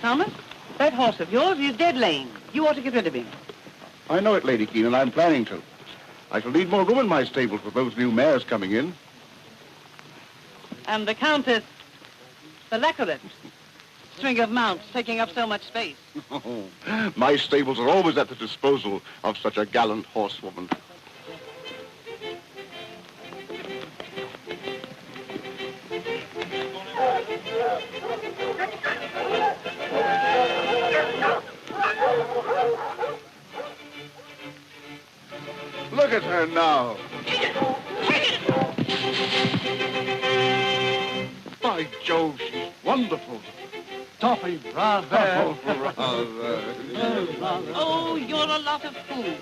Thomas, that horse of yours is dead lame. You ought to get rid of him. I know it, Lady Keene, and I'm planning to. I shall need more room in my stables with those new mares coming in. And the Countess, the lack of it. String of mounts taking up so much space. My stables are always at the disposal of such a gallant horsewoman. Look at her now. By Jove, she's wonderful. Toffee, rather. Oh, you're a lot of fools.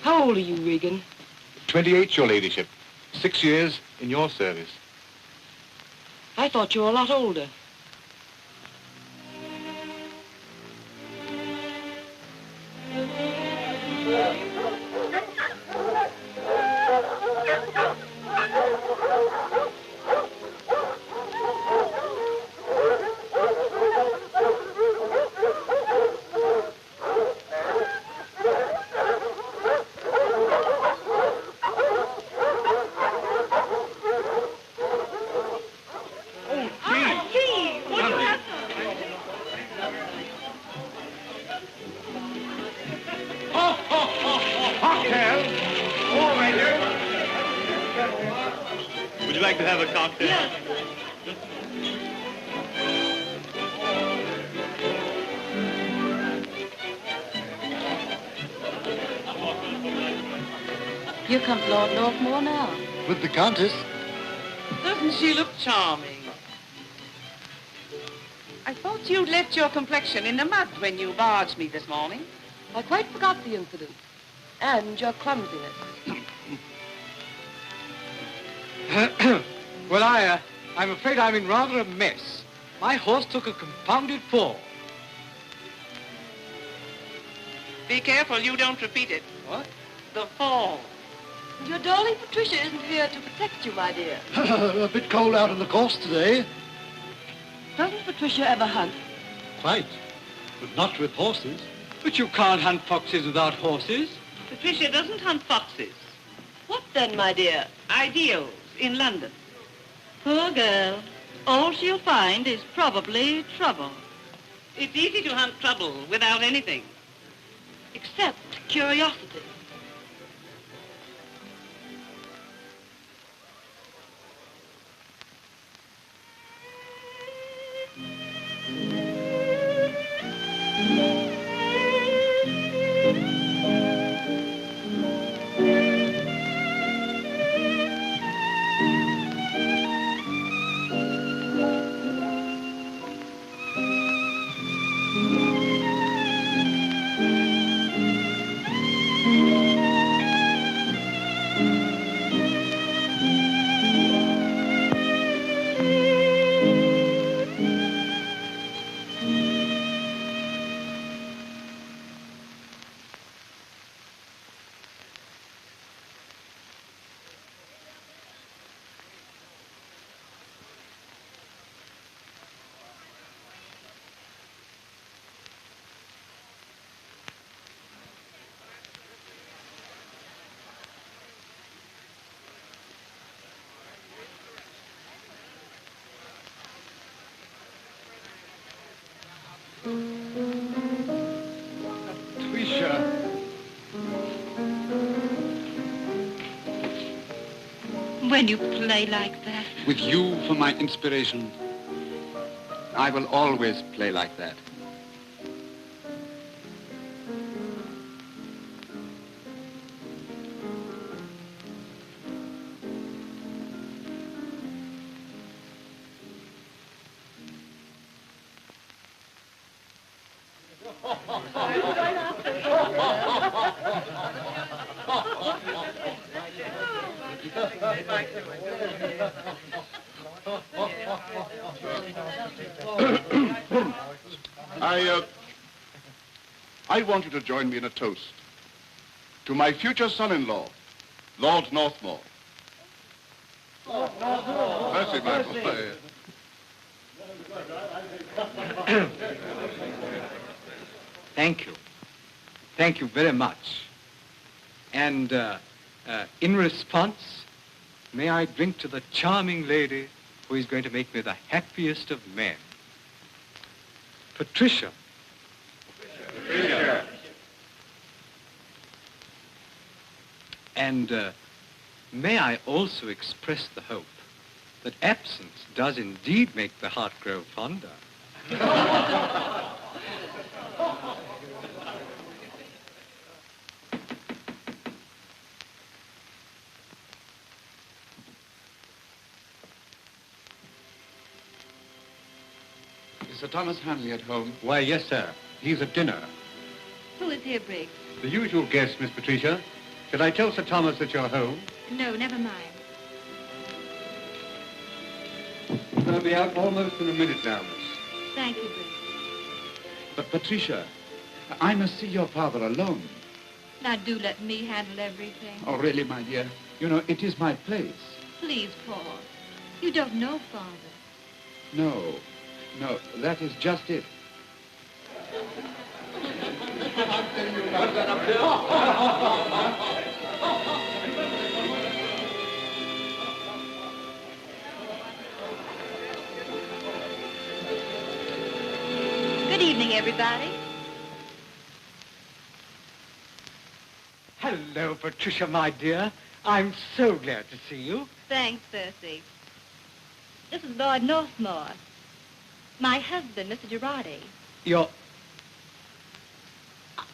How old are you, Regan? 28, your ladyship. 6 years in your service. I thought you were a lot older. Would you like to have a cocktail? Yes. Here comes Lord Northmore now. With the Countess. Doesn't she look charming? I thought you'd left your complexion in the mud when you barged me this morning. I quite forgot the incident. And your clumsiness. Well, I'm afraid I'm in rather a mess. My horse took a compounded fall. Be careful you don't repeat it. What? The fall. Your darling Patricia isn't here to protect you, my dear. A bit cold out on the course today. Doesn't Patricia ever hunt? Quite. But not with horses. But you can't hunt foxes without horses. Patricia doesn't hunt foxes. What then, my dear? Ideals in London. Poor girl. All she'll find is probably trouble. It's easy to hunt trouble without anything. Except curiosity. Patricia. When you play like that. With you for my inspiration, I will always play like that. I want you to join me in a toast to my future son-in-law, Lord Northmore. Mercy, my boy. Thank you. Thank you very much. And in response, may I drink to the charming lady who is going to make me the happiest of men. Patricia. Patricia. And may I also express the hope that absence does indeed make the heart grow fonder. Is Sir Thomas Hanley at home? Why, yes, sir. He's at dinner. Who is here, Briggs? The usual guest, Miss Patricia. Shall I tell Sir Thomas that you're home? No, never mind. I'll be out almost in a minute now, miss. Thank you, Briggs. But, Patricia, I must see your father alone. Now, do let me handle everything. Oh, really, my dear? You know, it is my place. Please, Paul. You don't know Father. No, that is just it. Good evening, everybody. Hello, Patricia, my dear. I'm so glad to see you. Thanks, Percy. This is Lord Northmore. My husband, Mr. Girardi.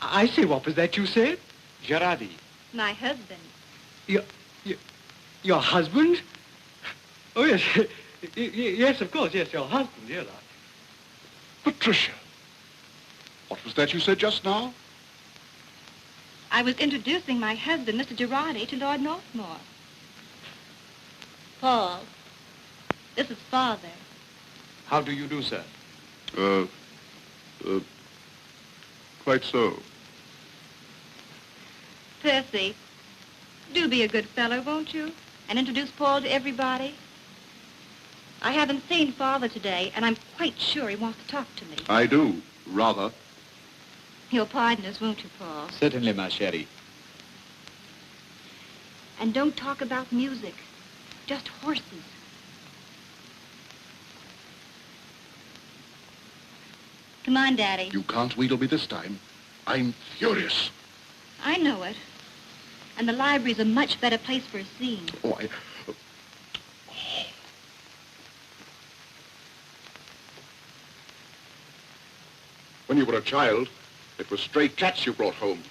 I say, what was that you said? Girardi. My husband. Your husband? Oh, yes. Yes, of course, yes, your husband, yes. Patricia, what was that you said just now? I was introducing my husband, Mr. Girardi, to Lord Northmore. Paul, this is Father. How do you do, sir? Quite so. Percy, do be a good fellow, won't you? And introduce Paul to everybody. I haven't seen Father today, and I'm quite sure he wants to talk to me. I do, rather. You'll pardon us, won't you, Paul? Certainly, ma chérie. And don't talk about music, just horses. Come on, Daddy. You can't wheedle me this time. I'm furious. I know it. And the library's a much better place for a scene. Oh, When you were a child, it was stray cats you brought home.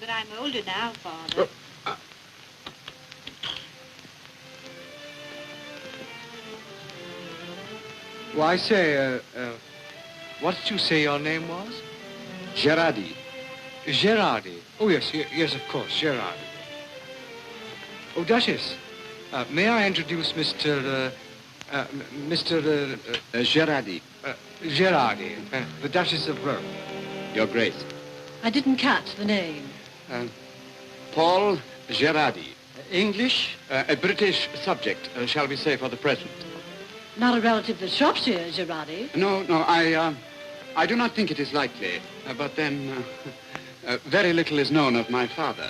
But I'm older now, Father. Well, I say, what did you say your name was? Girardi. Girardi. Oh, yes, yes, of course, Girardi. Oh, Duchess, may I introduce Mr. Girardi. Girardi, the Duchess of Rome. Your Grace. I didn't catch the name. Paul Girardi. English? A British subject, shall we say, for the present. Not a relative of Shropshire, Girardi. No, I do not think it is likely. But then, very little is known of my father.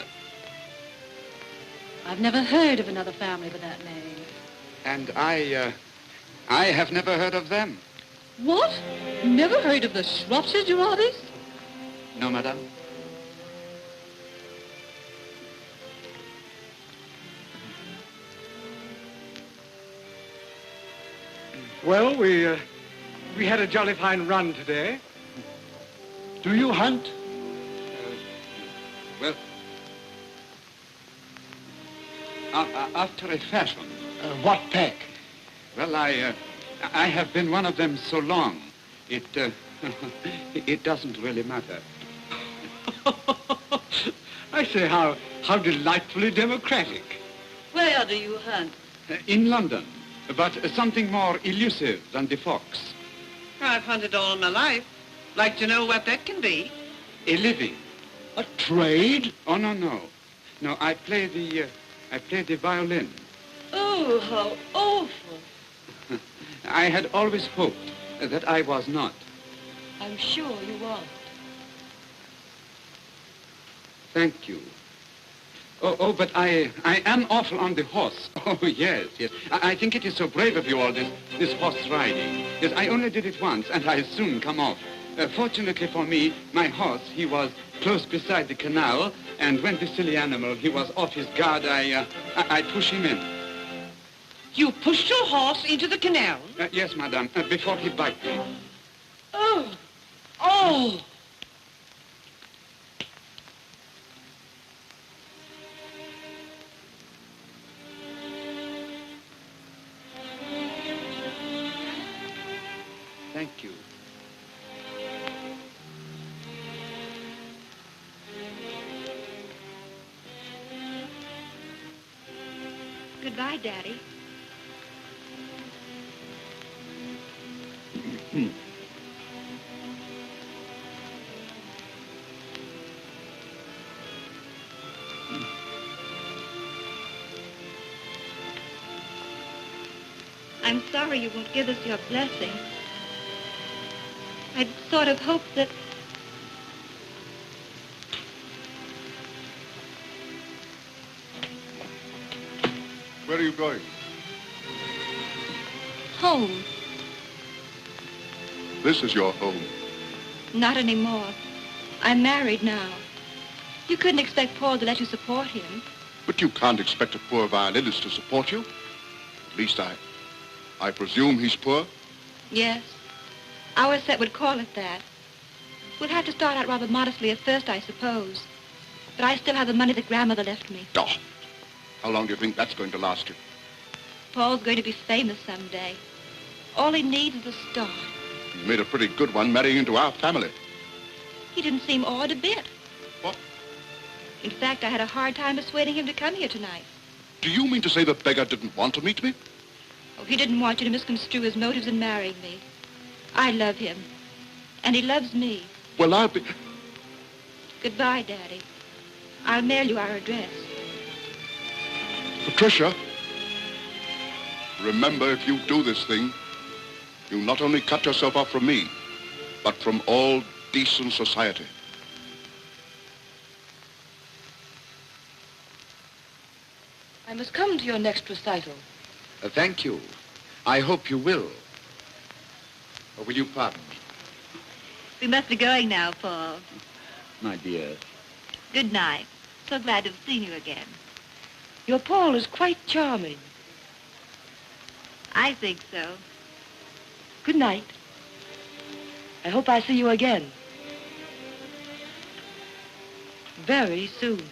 I've never heard of another family with that name. And I have never heard of them. What? Never heard of the Shropshire Girardis? No, madame. Well, we had a jolly fine run today. Do you hunt? Well, after a fashion. What pack? Well, I have been one of them so long. It It doesn't really matter. I say, how delightfully democratic. Where do you hunt? In London, but something more elusive than the fox. I've hunted all my life. Like to know what that can be. A living. A trade? Oh, no, no. No, I play the violin. Oh, how awful. I had always hoped that I was not. I'm sure you won't. Thank you. Oh, but I am awful on the horse. Oh, yes, yes. I think it is so brave of you all, this horse riding. Yes, I only did it once, and I soon come off. Fortunately for me, my horse, he was close beside the canal, and when the silly animal, he was off his guard, I push him in. You pushed your horse into the canal? Yes, madame, before he bite me. Oh. Oh. Thank you. Goodbye, Daddy. I'm sorry you won't give us your blessing. I'd sort of hoped that... Where are you going? Home. This is your home. Not anymore. I'm married now. You couldn't expect Paul to let you support him. But you can't expect a poor violinist to support you. At least I presume he's poor. Yes. Our set would call it that. We'll have to start out rather modestly at first, I suppose. But I still have the money that Grandmother left me. Oh, how long do you think that's going to last you? Paul's going to be famous someday. All he needs is a start. You made a pretty good one marrying into our family. He didn't seem awed a bit. What? In fact, I had a hard time persuading him to come here tonight. Do you mean to say the beggar didn't want to meet me? Oh, he didn't want you to misconstrue his motives in marrying me. I love him. And he loves me. Well, I'll be... Goodbye, Daddy. I'll mail you our address. Patricia, remember, if you do this thing, you not only cut yourself off from me, but from all decent society. I must come to your next recital. Thank you. I hope you will. Or will you pardon me? We must be going now, Paul. My dear. Good night. So glad to have seen you again. Your Paul is quite charming. I think so. Good night. I hope I see you again. Very soon.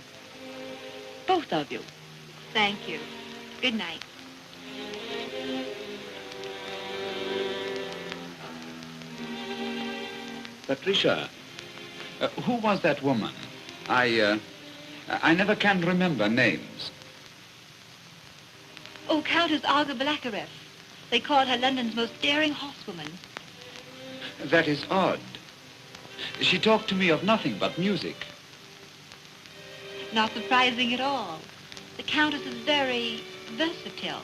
Both of you. Thank you. Good night. Patricia, who was that woman? I never can remember names. Oh, Countess Olga Balakareff. They called her London's most daring horsewoman. That is odd. She talked to me of nothing but music. Not surprising at all. The Countess is very versatile.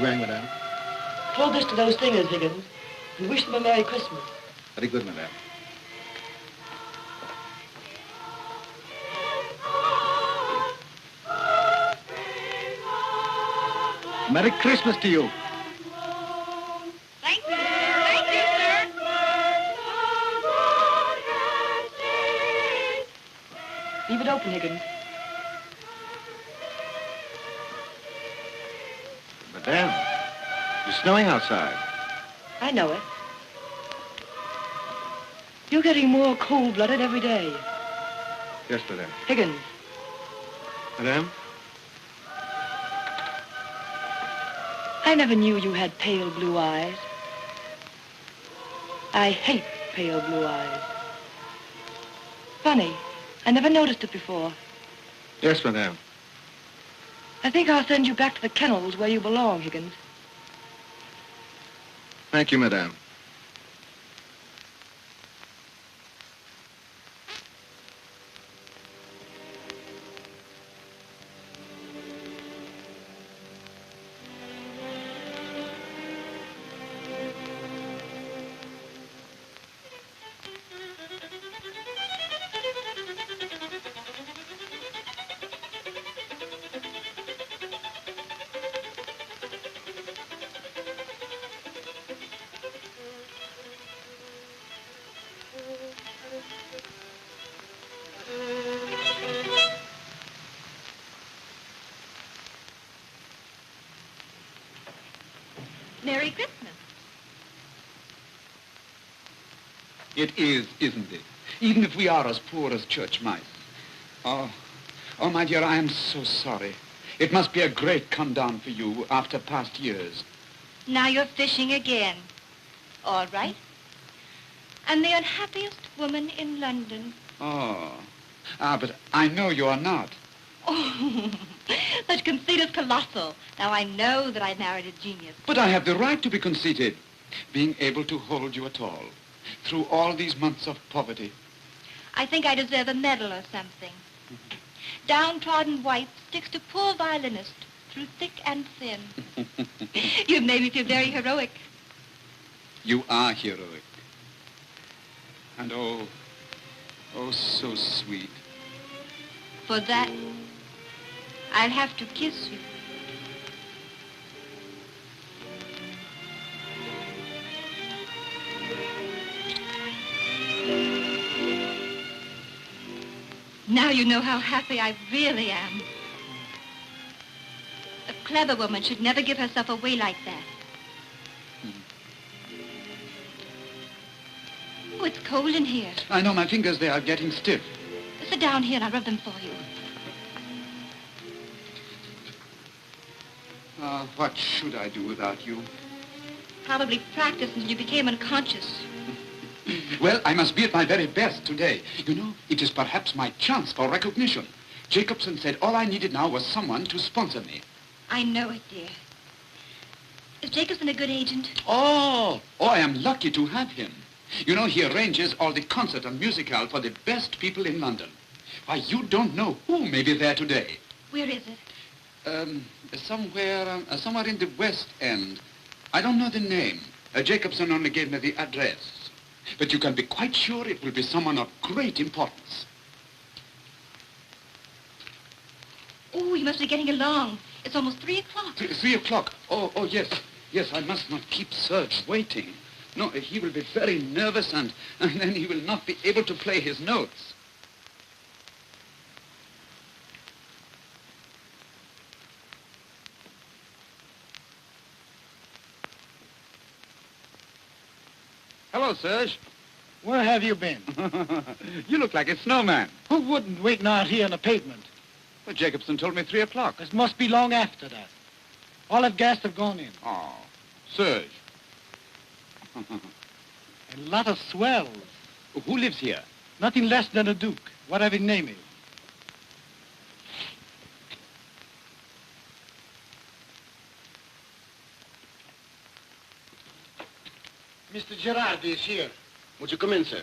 You rang, madame? Hold this to those singers, Higgins, and wish them a Merry Christmas. Very good, madame. Merry Christmas to you. Thank you. Thank you, sir. Leave it open, Higgins. Madame, it's snowing outside. I know it. You're getting more cold-blooded every day. Yes, madame. Higgins, Madame? I never knew you had pale blue eyes. I hate pale blue eyes. Funny, I never noticed it before. Yes, madame. I think I'll send you back to the kennels where you belong, Higgins. Thank you, madame. Merry Christmas. It is, isn't it? Even if we are as poor as church mice. Oh, my dear, I am so sorry. It must be a great come down for you after past years. Now you're fishing again. All right. I'm the unhappiest woman in London. Oh, but I know you are not. Oh, such conceit is colossal. Now I know that I married a genius. But I have the right to be conceited, being able to hold you at all, through all these months of poverty. I think I deserve a medal or something. Downtrodden wife sticks to poor violinist through thick and thin. You've made me feel very heroic. You are heroic. And oh, so sweet. For that, I'll have to kiss you. Now you know how happy I really am. A clever woman should never give herself away like that. Oh, it's cold in here. I know my fingers, they are getting stiff. Sit down here and I'll rub them for you. What should I do without you? Probably practice until you became unconscious. Well, I must be at my very best today. You know, it is perhaps my chance for recognition. Jacobson said all I needed now was someone to sponsor me. I know it, dear. Is Jacobson a good agent? Oh, I am lucky to have him. You know, he arranges all the concert and musical for the best people in London. Why, you don't know who may be there today. Where is it? Somewhere in the West End. I don't know the name. Jacobson only gave me the address. But you can be quite sure it will be someone of great importance. Oh, you must be getting along. It's almost 3 o'clock. 3 o'clock. Oh, yes. Yes, I must not keep Serge waiting. No, he will be very nervous and then he will not be able to play his notes. Hello, Serge. Where have you been? You look like a snowman. Who wouldn't waiting out here on the pavement? Well, Jacobson told me 3 o'clock. It must be long after that. All of guests have gone in. Oh, Serge. A lot of swells. Who lives here? Nothing less than a duke, whatever his name is. Mr. Girardi is here. Would you come in, sir?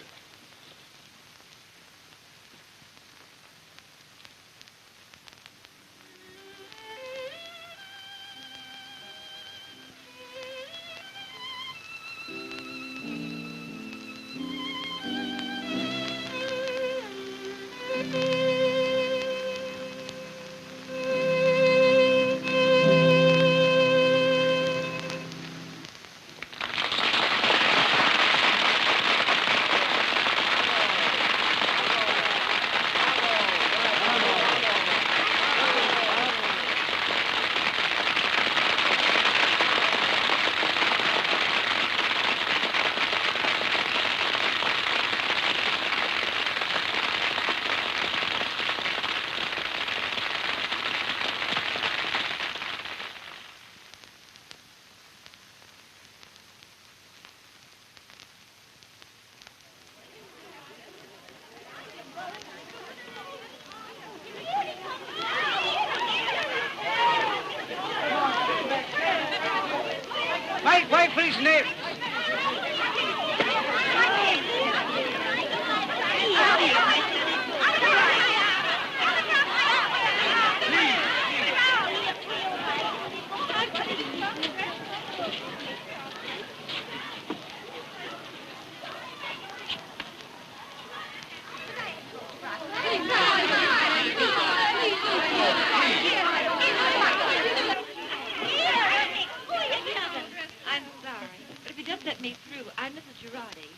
just let me through. I'm Mrs. Girardi.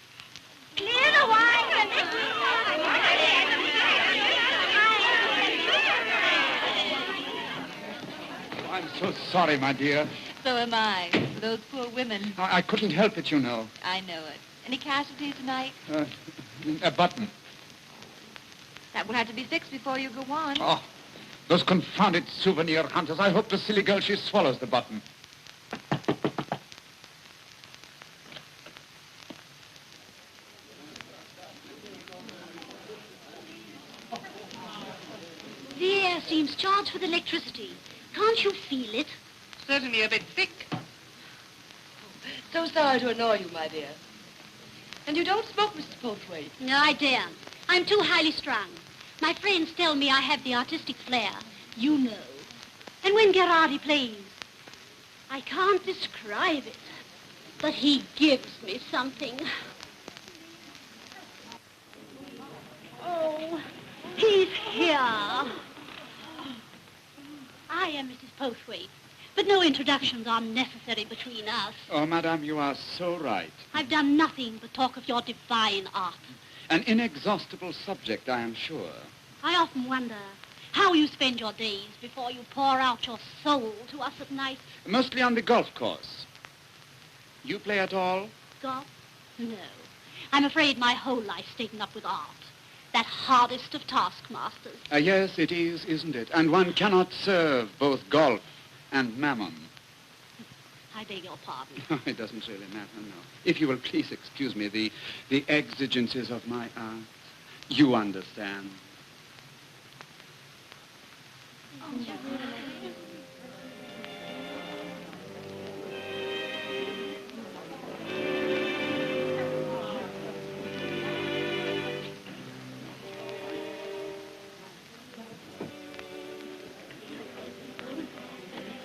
Clear the wine. Oh, I'm so sorry, my dear. So am I, for those poor women. I couldn't help it, you know. I know it. Any casualties tonight? A button. That will have to be fixed before you go on. Oh, those confounded souvenir hunters. I hope the silly girl, she swallows the button. The air seems charged with electricity. Can't you feel it? Certainly a bit thick. So sorry to annoy you, my dear. And you don't smoke, Mrs. Pothwaite? No, I daren't. I'm too highly strung. My friends tell me I have the artistic flair. You know. And when Gerardi plays, I can't describe it, but he gives me something. Oh, he's here. I am Mrs. Pothwaite, but no introductions are necessary between us. Oh, madame, you are so right. I've done nothing but talk of your divine art. An inexhaustible subject, I am sure. I often wonder how you spend your days before you pour out your soul to us at night. Mostly on the golf course. You play at all? Golf? No. I'm afraid my whole life's taken up with art. That hardest of taskmasters. Yes, it is, isn't it? And one cannot serve both golf and mammon. I beg your pardon. It doesn't really matter, no. If you will please excuse me, the exigencies of my art. You understand.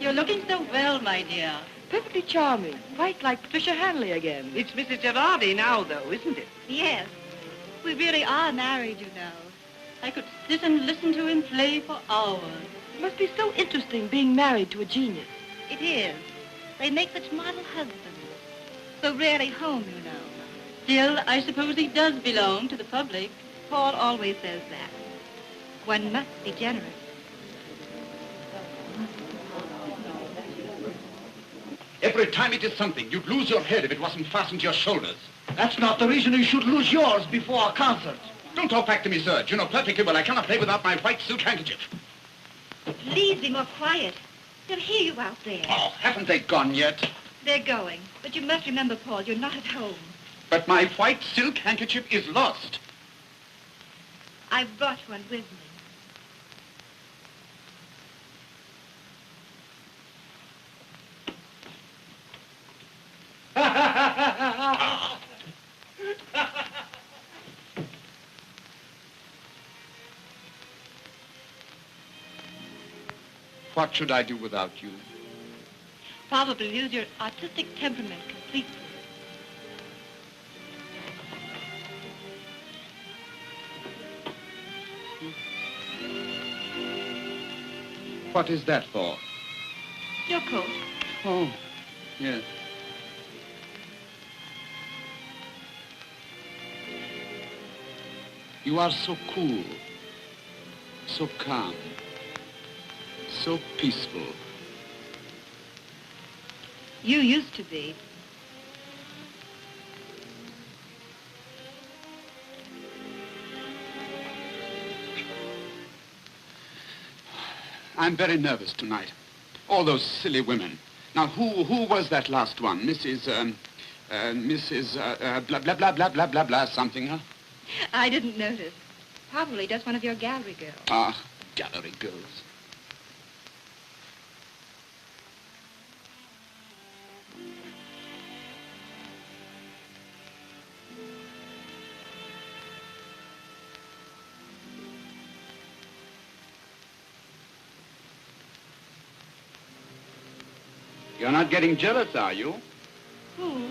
You're looking so well, my dear. Perfectly charming. Quite like Patricia Hanley again. It's Mrs. Girardi now, though, isn't it? Yes. We really are married, you know. I could sit and listen to him play for hours. It must be so interesting being married to a genius. It is. They make such model husbands. So rarely home, you know. Still, I suppose he does belong to the public. Paul always says that. One must be generous. Every time it is something, you'd lose your head if it wasn't fastened to your shoulders. That's not the reason you should lose yours before a concert. Don't talk back to me, sir. You know perfectly well I cannot play without my white silk handkerchief. Please be more quiet. They'll hear you out there. Oh, haven't they gone yet? They're going. But you must remember, Paul, you're not at home. But my white silk handkerchief is lost. I've brought one with me. What should I do without you? Probably lose your artistic temperament completely. What is that for? Your coat. Oh, yes. You are so cool, so calm, so peaceful. You used to be. I'm very nervous tonight. All those silly women. Now, who was that last one? Mrs. Blah, blah, blah, blah, blah, blah, blah, something, huh? I didn't notice. Probably just one of your gallery girls. Ah, gallery girls. You're not getting jealous, are you? Who?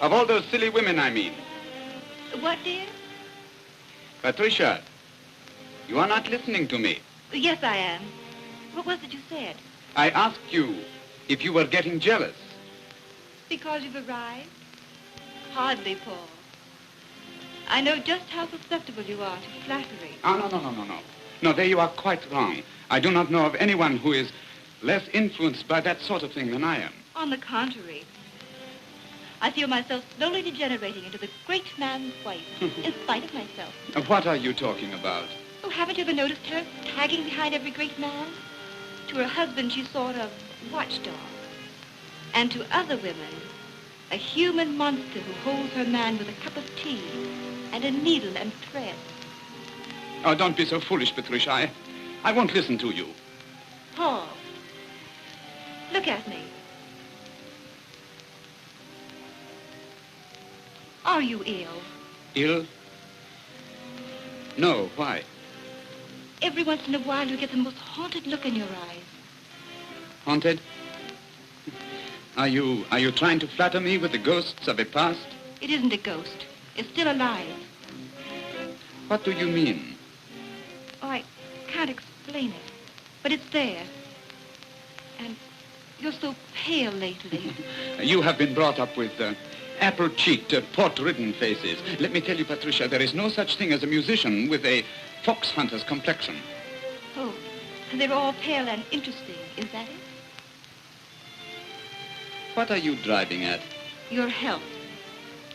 Of all those silly women, I mean. What, dear? Patricia, you are not listening to me. Yes, I am. What was it you said? I asked you if you were getting jealous. Because you've arrived? Hardly, Paul. I know just how susceptible you are to flattery. Oh, no. No, there you are quite wrong. I do not know of anyone who is less influenced by that sort of thing than I am. On the contrary, I feel myself slowly degenerating into the great man's wife, in spite of myself. What are you talking about? Oh, haven't you ever noticed her tagging behind every great man? To her husband, she's sort of watchdog. And to other women, a human monster who holds her man with a cup of tea and a needle and thread. Oh, don't be so foolish, Patricia. I won't listen to you. Paul, look at me. Are you ill? Ill? No, why? Every once in a while you get the most haunted look in your eyes. Haunted? Are you trying to flatter me with the ghosts of a past? It isn't a ghost. It's still alive. What do you mean? Oh, I can't explain it, but it's there. And you're so pale lately. You have been brought up with apple-cheeked, port-ridden faces. Let me tell you, Patricia, there is no such thing as a musician with a fox hunter's complexion. Oh, and they're all pale and interesting, is that it? What are you driving at? Your health.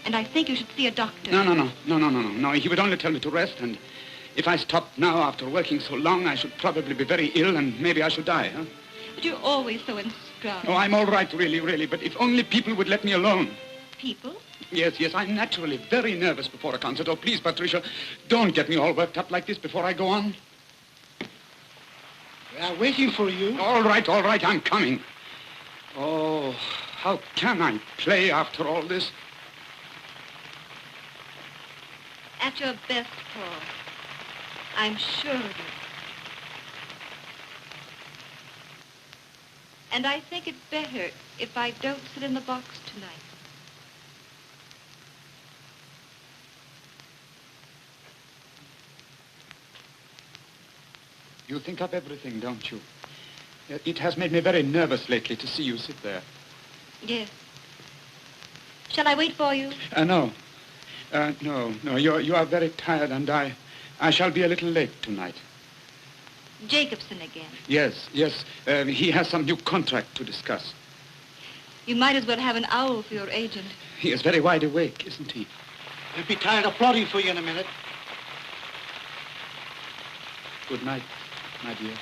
And I think you should see a doctor. No. He would only tell me to rest, and if I stopped now after working so long, I should probably be very ill, and maybe I should die, huh? But you're always so unstrung. Oh, I'm all right, really, but if only people would let me alone. People? Yes, I'm naturally very nervous before a concert. Oh, please, Patricia, don't get me all worked up like this before I go on. We are waiting for you. All right, I'm coming. Oh, how can I play after all this? At your best, Paul. I'm sure of it. And I think it's better if I don't sit in the box tonight. You think up everything, don't you? It has made me very nervous lately to see you sit there. Yes. Shall I wait for you? No. No. You are very tired, and I shall be a little late tonight. Jacobson again. Yes. He has some new contract to discuss. You might as well have an owl for your agent. He is very wide awake, isn't he? He'll be tired of plotting for you in a minute. Good night, my dear.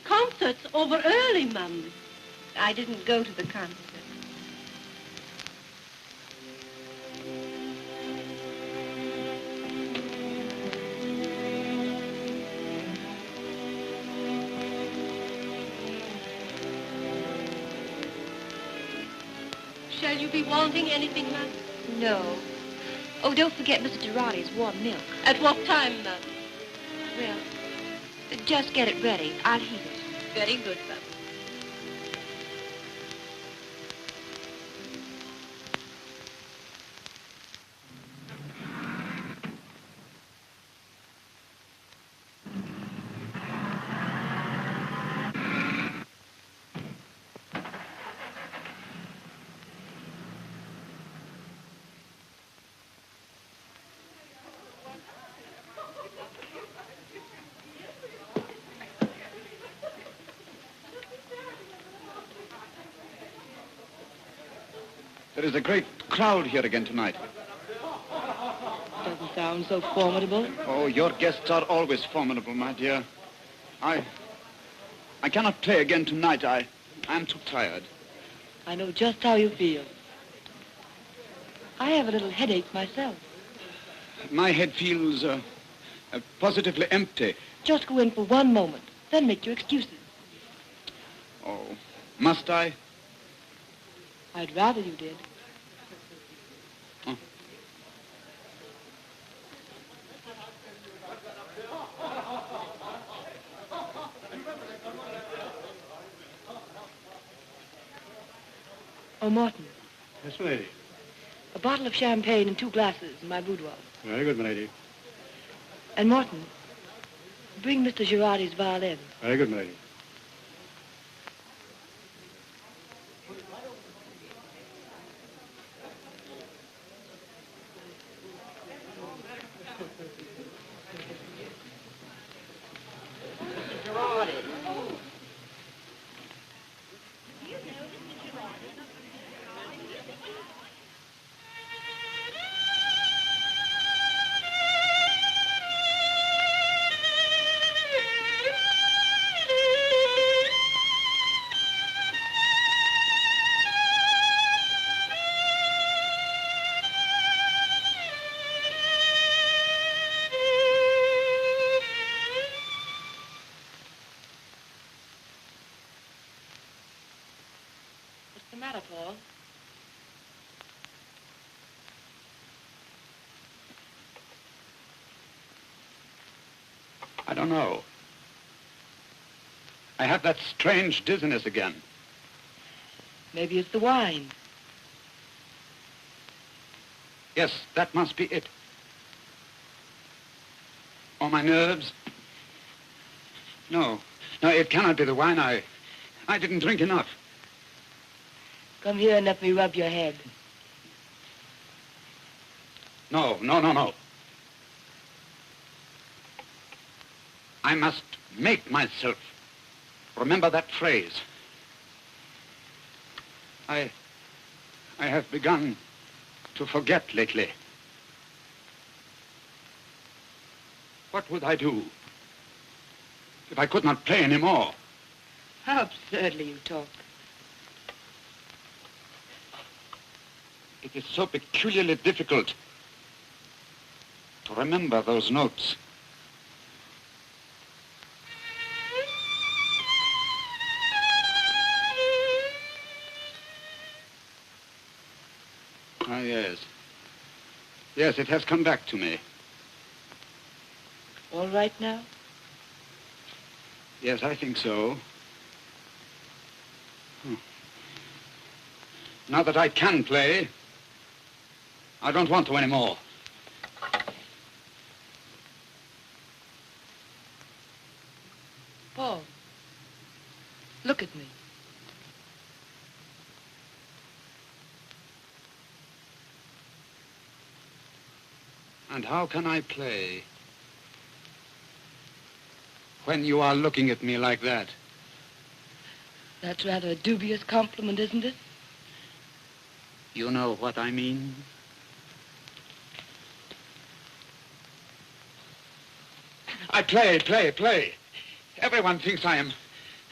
Concert's over early, Mum. I didn't go to the concert. Shall you be wanting anything, Mum? No. Oh, don't forget Mr. Girardi's warm milk. At what time, Mum? Well, just get it ready. I'll heat it. Very good, Mum. There is a great crowd here again tonight. Doesn't sound so formidable. Oh, your guests are always formidable, my dear. I cannot play again tonight. I'm too tired. I know just how you feel. I have a little headache myself. My head feels positively empty. Just go in for one moment, then make your excuses. Oh, must I? I'd rather you did. Oh, Martin. Yes, my lady. A bottle of champagne and 2 glasses in my boudoir. Very good, my lady. And Martin, bring Mr. Girardi's violin. Very good, my lady. What's the matter, Paul? I don't know. I have that strange dizziness again. Maybe it's the wine. Yes, that must be it. Or my nerves. No, it cannot be the wine. I didn't drink enough. Come here and let me rub your head. No. I must make myself remember that phrase. I have begun to forget lately. What would I do if I could not play anymore? How absurdly you talk. It is so peculiarly difficult to remember those notes. Ah, yes. Yes, it has come back to me. All right now? Yes, I think so. Now that I can play, I don't want to anymore. Paul, look at me. And how can I play when you are looking at me like that? That's rather a dubious compliment, isn't it? You know what I mean? I play. Everyone thinks I'm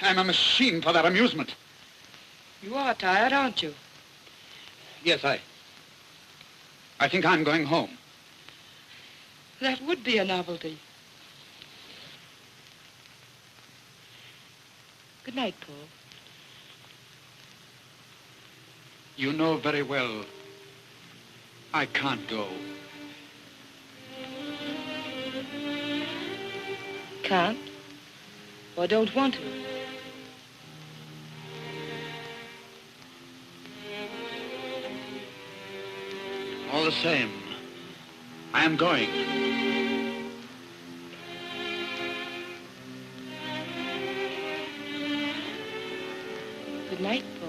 a machine for their amusement. You are tired, aren't you? Yes, I think I'm going home. That would be a novelty. Good night, Paul. You know very well I can't go. Can't? Or don't want to? All the same, I am going. Good night, Paul.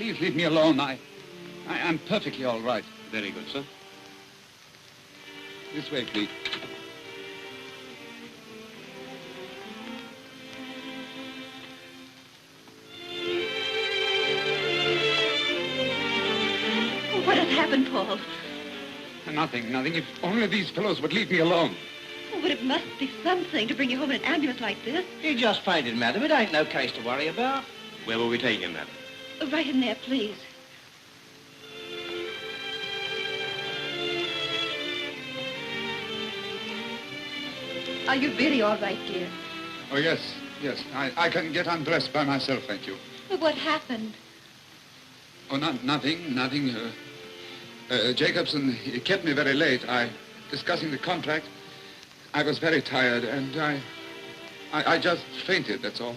please leave me alone. I am perfectly all right. Very good, sir. This way, please. What has happened, Paul? Nothing. If only these fellows would leave me alone. Oh, but it must be something to bring you home in an ambulance like this. He just fainted, madam. It ain't no case to worry about. Where will we take him, madam? Right in there, please. Are you really all right, dear? Oh, yes. I can get undressed by myself, thank you. But what happened? Oh, nothing. Jacobson, he kept me very late. Discussing the contract. I was very tired, and I just fainted, that's all.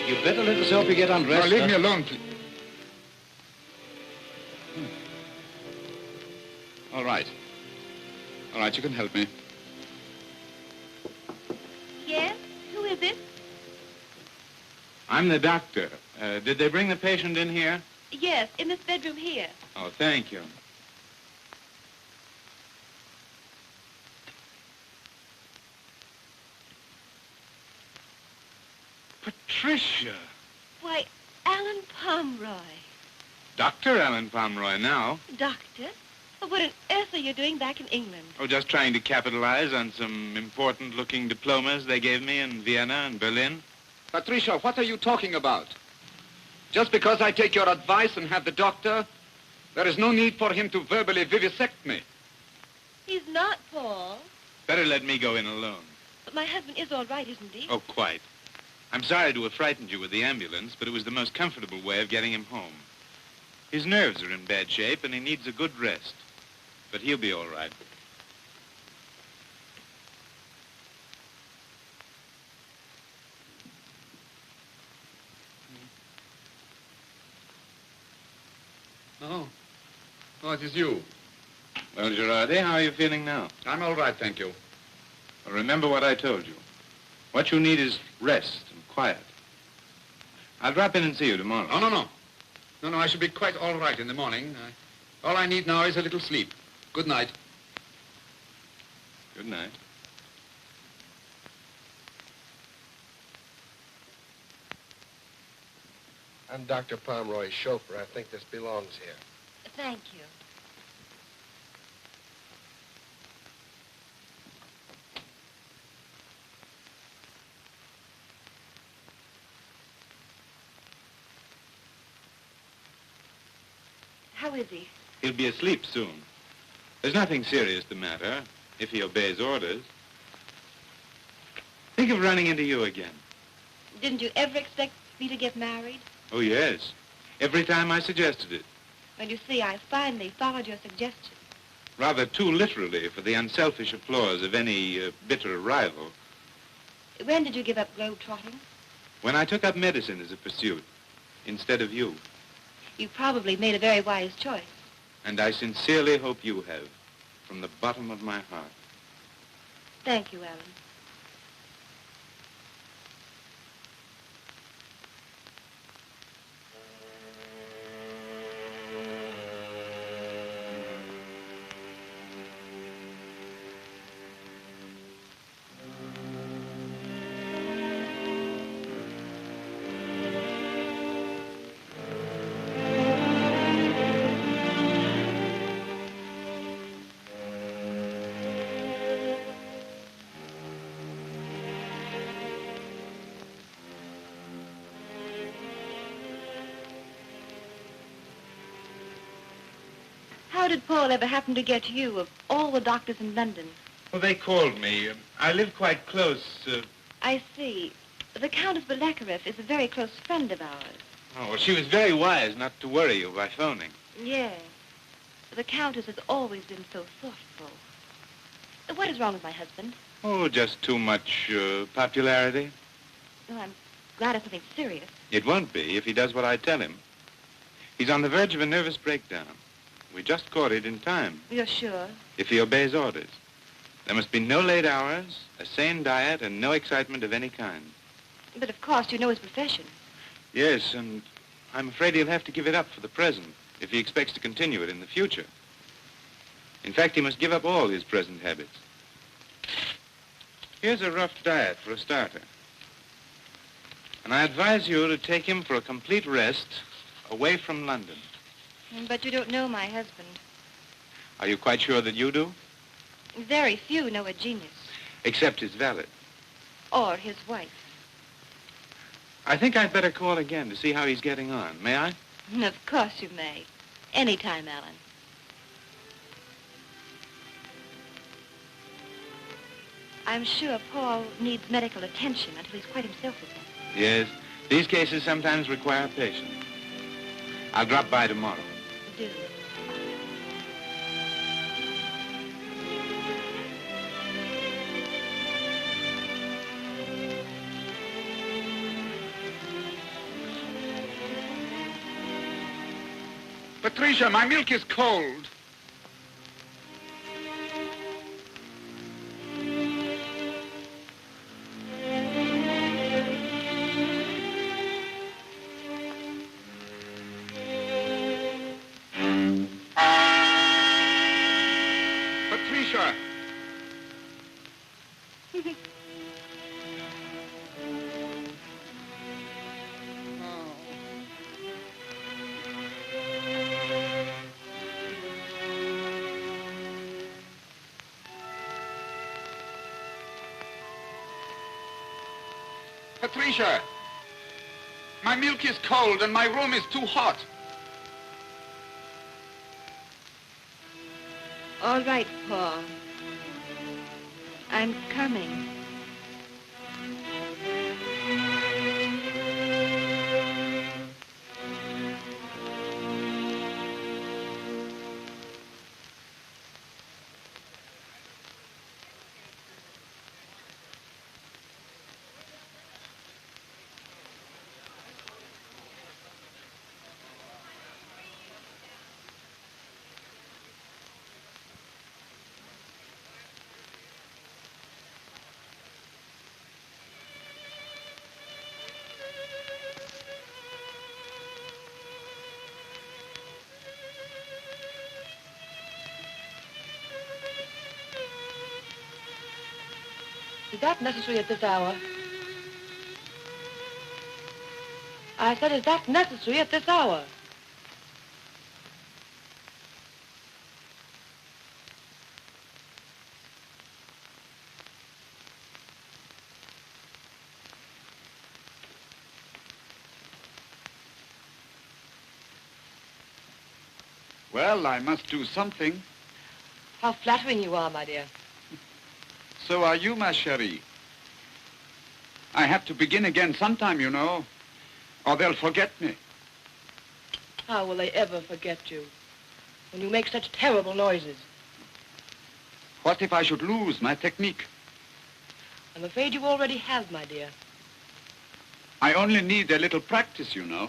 You'd better let us help you get undressed. Now, leave me alone, please. All right, you can help me. Yes? Who is it? I'm the doctor. Did they bring the patient in here? Yes, in this bedroom here. Oh, thank you. Patricia. Why, Alan Pomeroy. Dr. Alan Pomeroy now. Doctor? Oh, what on earth are you doing back in England? Oh, just trying to capitalize on some important-looking diplomas they gave me in Vienna and Berlin. Patricia, what are you talking about? Just because I take your advice and have the doctor, there is no need for him to verbally vivisect me. He's not, Paul. Better let me go in alone. But my husband is all right, isn't he? Oh, quite. I'm sorry to have frightened you with the ambulance, but it was the most comfortable way of getting him home. His nerves are in bad shape, and he needs a good rest. But he'll be all right. Oh, it is you. Well, Girardi, how are you feeling now? I'm all right, thank you. Well, remember what I told you. What you need is rest and quiet. I'll drop in and see you tomorrow. No, I should be quite all right in the morning. All I need now is a little sleep. Good night. Good night. I'm Dr. Pomeroy's chauffeur. I think this belongs here. Thank you. How is he? He'll be asleep soon. There's nothing serious the matter, if he obeys orders. Think of running into you again. Didn't you ever expect me to get married? Oh, yes. Every time I suggested it. Well, you see, I finally followed your suggestion. Rather too literally for the unselfish applause of any bitter rival. When did you give up globe-trotting? When I took up medicine as a pursuit, instead of you. You probably made a very wise choice. And I sincerely hope you have, from the bottom of my heart. Thank you, Alan. How did Paul ever happen to get you, of all the doctors in London? Well, they called me. I live quite close. I see. The Countess Belekareff is a very close friend of ours. Oh, well, she was very wise not to worry you by phoning. Yes. The Countess has always been so thoughtful. What is wrong with my husband? Oh, just too much popularity. Oh, I'm glad it's something serious. It won't be if he does what I tell him. He's on the verge of a nervous breakdown. We just caught it in time. You're sure? If he obeys orders. There must be no late hours, a sane diet, and no excitement of any kind. But of course, you know his profession. Yes, and I'm afraid he'll have to give it up for the present if he expects to continue it in the future. In fact, he must give up all his present habits. Here's a rough diet for a starter. And I advise you to take him for a complete rest away from London. But you don't know my husband. Are you quite sure that you do? Very few know a genius. Except his valet. Or his wife. I think I'd better call again to see how he's getting on. May I? Of course you may. Anytime, Alan. I'm sure Paul needs medical attention until he's quite himself again. Yes. These cases sometimes require patience. I'll drop by tomorrow. Do. Patricia, my milk is cold. Patricia. Patricia, my milk is cold and my room is too hot. All right, Paul. I'm coming. Is that necessary at this hour? I said, is that necessary at this hour? Well, I must do something. How flattering you are, my dear. So are you, ma chérie. I have to begin again sometime, you know, or they'll forget me. How will they ever forget you when you make such terrible noises? What if I should lose my technique? I'm afraid you already have, my dear. I only need a little practice, you know.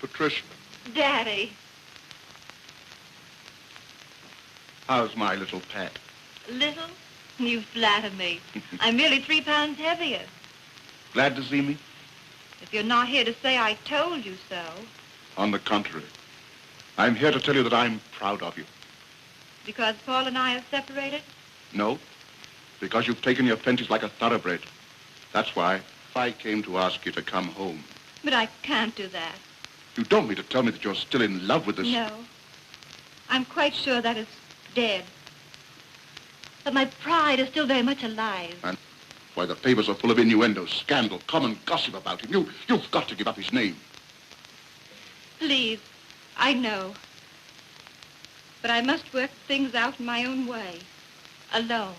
Patricia, Daddy. how's my little pet? Little? You flatter me. I'm merely 3 pounds heavier. Glad to see me? If you're not here to say I told you so. On the contrary, I'm here to tell you that I'm proud of you. Because Paul and I are separated? No, because you've taken your fences like a thoroughbred. That's why I came to ask you to come home. But I can't do that. You don't mean to tell me that you're still in love with this... No. I'm quite sure that it's dead. But my pride is still very much alive. And why, the papers are full of innuendo, scandal, common gossip about him. You've got to give up his name. Please, I know. But I must work things out in my own way. Alone.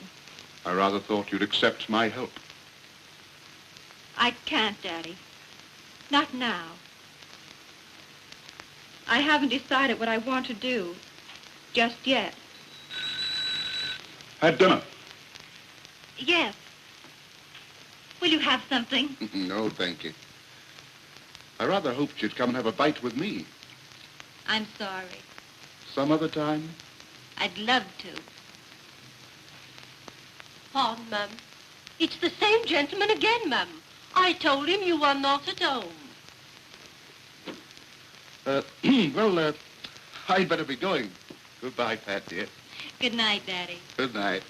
I rather thought you'd accept my help. I can't, Daddy. Not now. I haven't decided what I want to do. Just yet. Had dinner? Yes. Will you have something? No, thank you. I rather hoped you'd come and have a bite with me. I'm sorry. Some other time? I'd love to. Pardon, ma'am. It's the same gentleman again, ma'am. I told him you were not at home. Well, I'd better be going. Goodbye, Pat, dear. Good night, Daddy. Good night.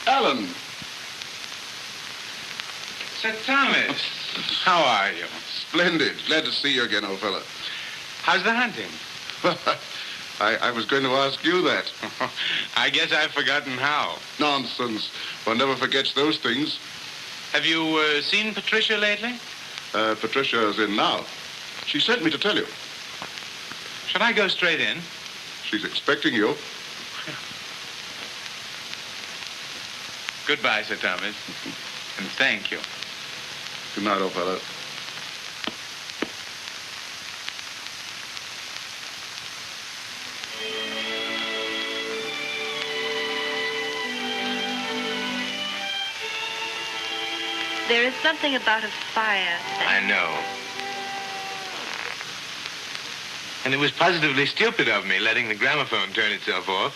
Alan! Sir Thomas, how are you? Splendid. Glad to see you again, old fella. How's the hunting? I was going to ask you that. I guess I've forgotten how. Nonsense. One never forgets those things. Have you seen Patricia lately? Patricia's in now. She sent me to tell you. Should I go straight in? She's expecting you. Goodbye, Sir Thomas. And thank you. Good night, old fellow. There is something about a fire that... I know. And it was positively stupid of me letting the gramophone turn itself off.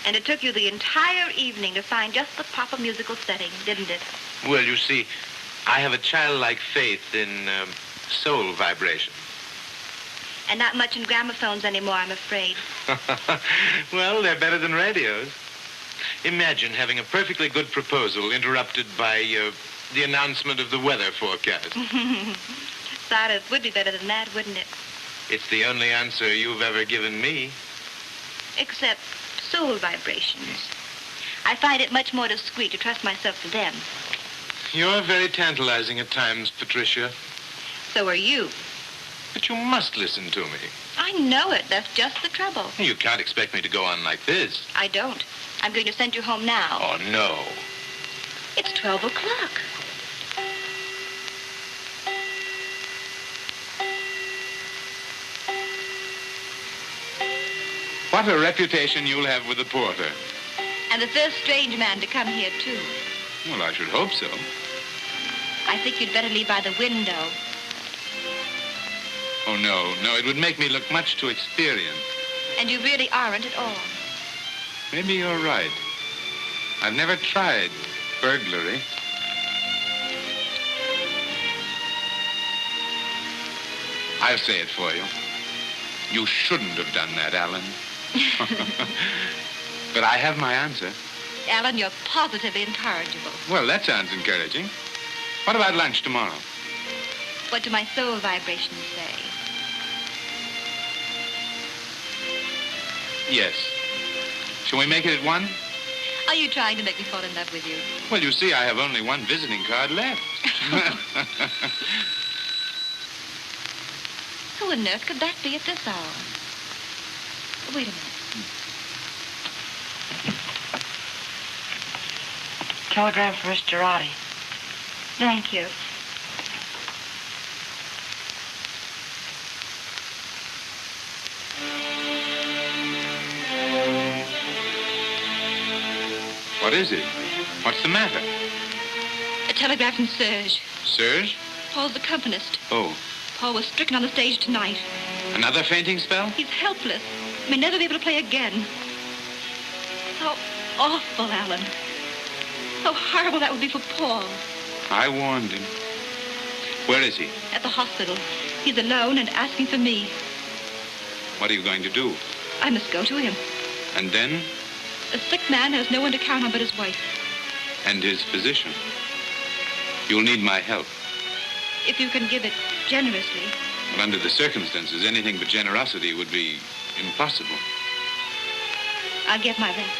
And it took you the entire evening to find just the proper musical setting, didn't it? Well, you see, I have a childlike faith in soul vibration. And not much in gramophones anymore, I'm afraid. Well, they're better than radios. Imagine having a perfectly good proposal interrupted by the announcement of the weather forecast. Cyrus would be better than that, wouldn't it? It's the only answer you've ever given me. Except soul vibrations. I find it much more discreet to trust myself to them. You're very tantalizing at times, Patricia. So are you. But you must listen to me. I know it. That's just the trouble. You can't expect me to go on like this. I don't. I'm going to send you home now. Oh, no. It's 12 o'clock. What a reputation you'll have with the porter. And the first strange man to come here, too. Well, I should hope so. I think you'd better leave by the window. Oh, no, it would make me look much too experienced. And you really aren't at all. Maybe you're right. I've never tried burglary. I'll say it for you. You shouldn't have done that, Alan. But I have my answer. Alan, you're positively incorrigible. Well, that sounds encouraging. What about lunch tomorrow? What do my soul vibrations say? Yes. Shall we make it at 1? Are you trying to make me fall in love with you? Well, you see, I have only one visiting card left. Who on earth could that be at this hour? Wait a minute. Telegram for Mr. Roddy. Thank you. What is it? What's the matter? A telegram from Serge. Serge? Paul's accompanist. Oh. Paul was stricken on the stage tonight. Another fainting spell? He's helpless. May never be able to play again. How awful, Alan. How horrible that would be for Paul. I warned him. Where is he? At the hospital. He's alone and asking for me. What are you going to do? I must go to him. And then? A sick man has no one to count on but his wife. And his physician. You'll need my help. If you can give it generously. But under the circumstances, anything but generosity would be impossible. I'll get my best.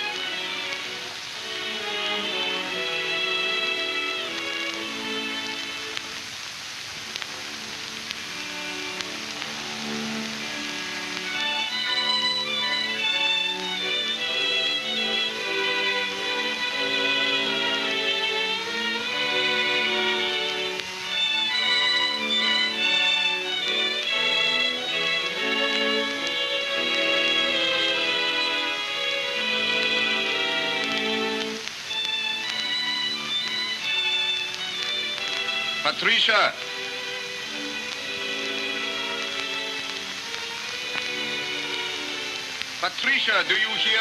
Patricia! Patricia, do you hear?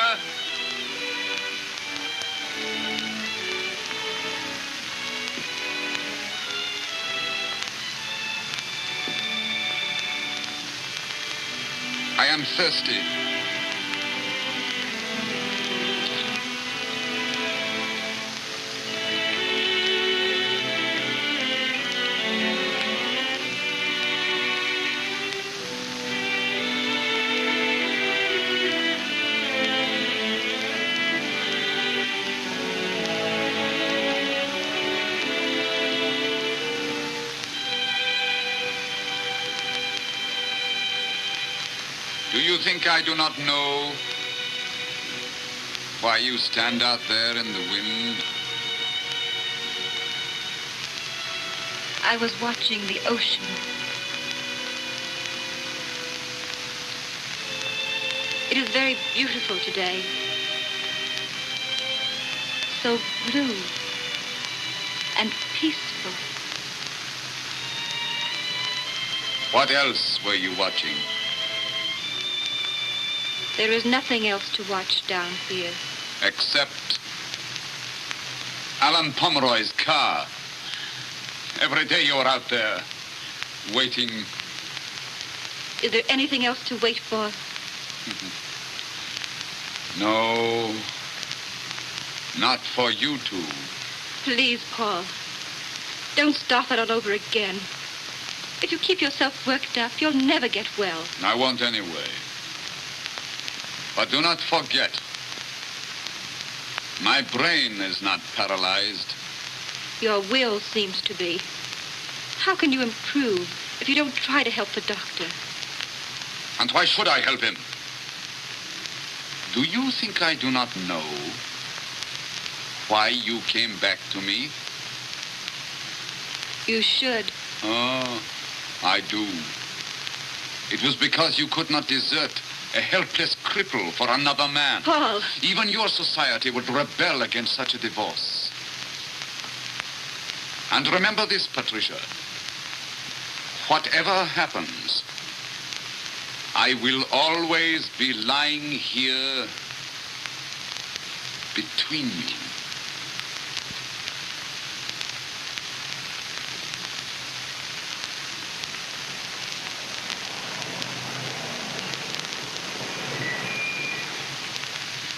I am thirsty. Do you think I do not know why you stand out there in the wind? I was watching the ocean. It is very beautiful today. So blue and peaceful. What else were you watching? There is nothing else to watch down here. Except Alan Pomeroy's car. Every day you're out there, waiting. Is there anything else to wait for? No, not for you two. Please, Paul. Don't start that all over again. If you keep yourself worked up, you'll never get well. I won't anyway. But do not forget, my brain is not paralyzed. Your will seems to be. How can you improve if you don't try to help the doctor? And why should I help him? Do you think I do not know why you came back to me? You should. Oh, I do. It was because you could not desert a helpless cripple for another man. Paul! Even your society would rebel against such a divorce. And remember this, Patricia. Whatever happens, I will always be lying here between you.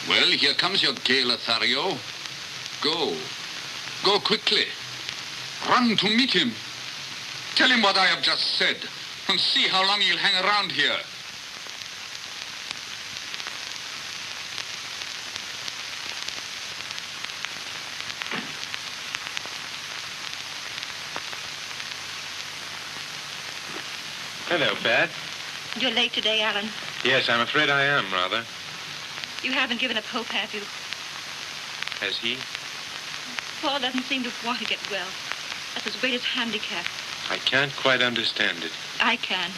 Well, here comes your gay Lothario. Go. Go quickly. Run to meet him. Tell him what I have just said, and see how long he'll hang around here. Hello, Pat. You're late today, Alan. Yes, I'm afraid I am, rather. You haven't given up hope, have you? Has he? Paul doesn't seem to want to get well. That's his greatest handicap. I can't quite understand it. I can.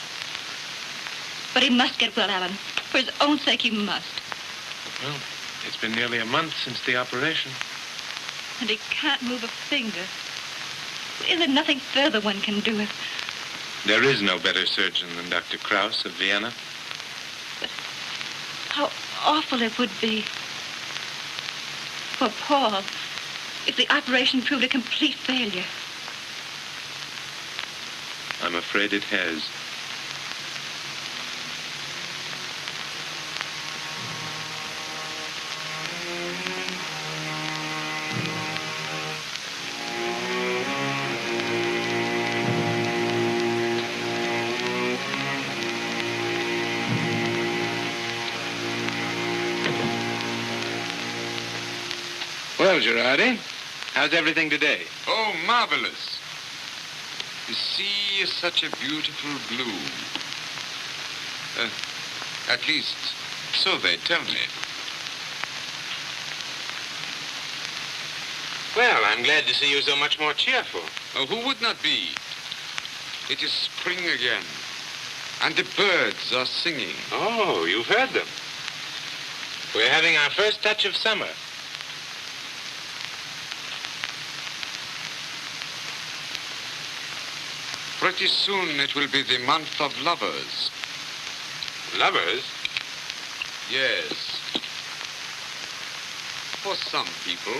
But he must get well, Alan. For his own sake, he must. Well, it's been nearly a month since the operation. And he can't move a finger. Is there nothing further one can do? There is no better surgeon than Dr. Krauss of Vienna. But how awful it would be for Paul if the operation proved a complete failure. I'm afraid it has. Well, Girardi, how's everything today? Oh, marvelous. The sea is such a beautiful blue. At least, so they tell me. Well, I'm glad to see you so much more cheerful. Oh, who would not be? It is spring again, and the birds are singing. Oh, you've heard them. We're having our first touch of summer. Pretty soon it will be the month of lovers. Lovers? Yes. For some people.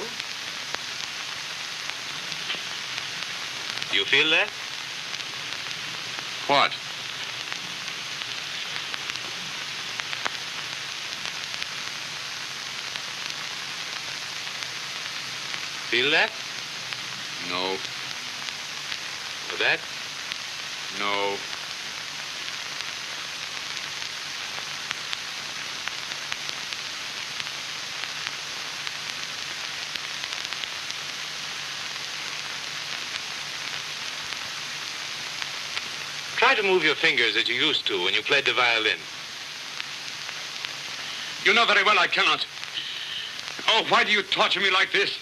Do you feel that? What? Feel that? No. Or that? No. Try to move your fingers as you used to when you played the violin. You know very well I cannot. Oh, why do you torture me like this?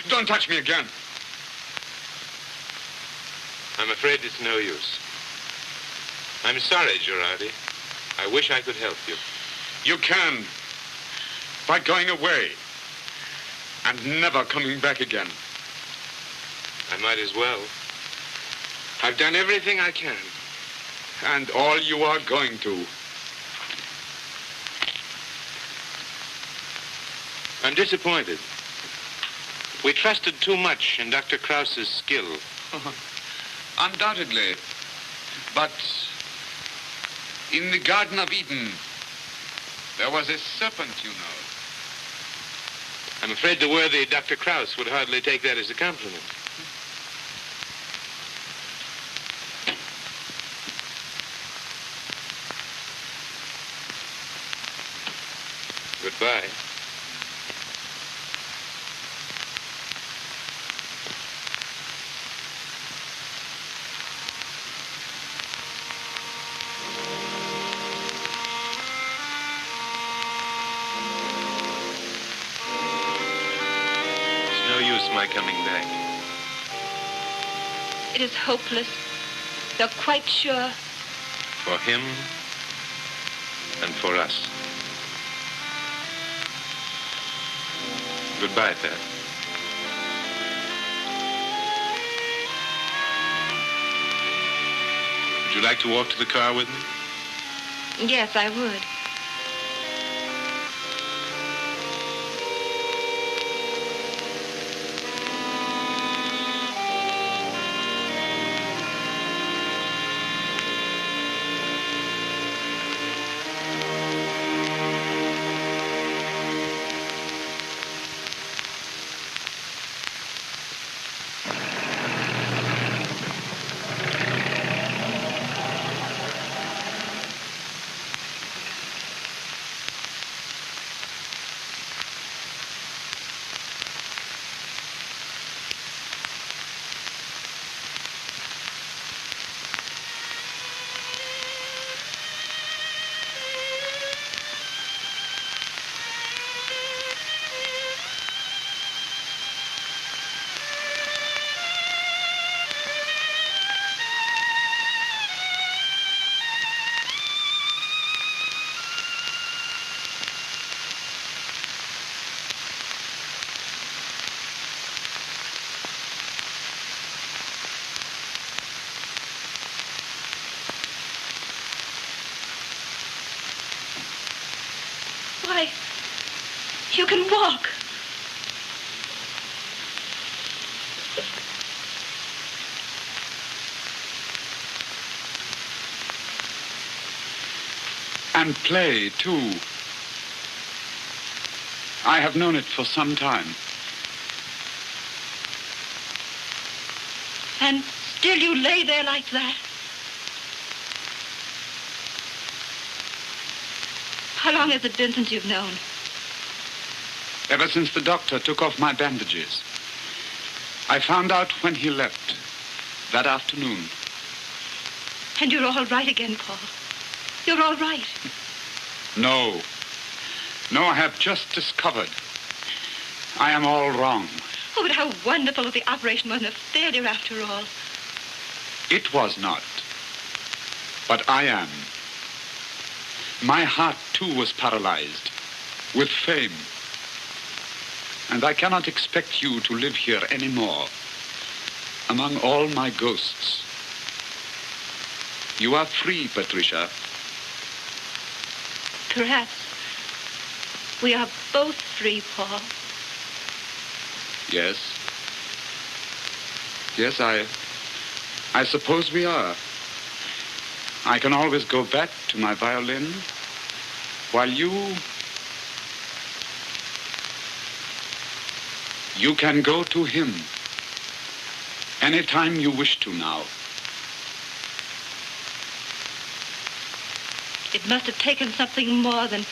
Don't touch me again. I'm afraid it's no use. I'm sorry, Girardi. I wish I could help you. You can. By going away. And never coming back again. I might as well. I've done everything I can. And all you are going to. I'm disappointed. We trusted too much in Dr. Krauss's skill. Undoubtedly. But in the Garden of Eden, there was a serpent, you know. I'm afraid the worthy Dr. Krauss would hardly take that as a compliment. Goodbye. It's no use my coming back. It is hopeless. They're quite sure. For him and for us. Goodbye, Pat. Would you like to walk to the car with me? Yes, I would. You can walk. And play, too. I have known it for some time. And still you lay there like that. How long has it been since you've known? Ever since the doctor took off my bandages. I found out when he left, that afternoon. And you're all right again, Paul. You're all right. No. No, I have just discovered. I am all wrong. Oh, but how wonderful that the operation wasn't a failure after all. It was not. But I am. My heart, too, was paralyzed with fame. And I cannot expect you to live here anymore, among all my ghosts. You are free, Patricia. Perhaps we are both free, Paul. Yes. Yes, I suppose we are. I can always go back to my violin while you can go to him anytime you wish to now. It must have taken something more than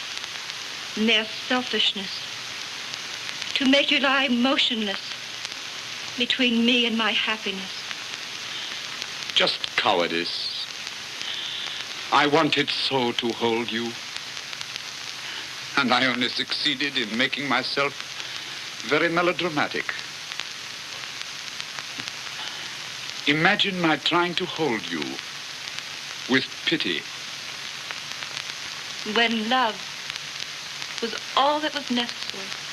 mere selfishness to make you lie motionless between me and my happiness. Just cowardice. I wanted so to hold you, and I only succeeded in making myself very melodramatic. Imagine my trying to hold you with pity. When love was all that was necessary.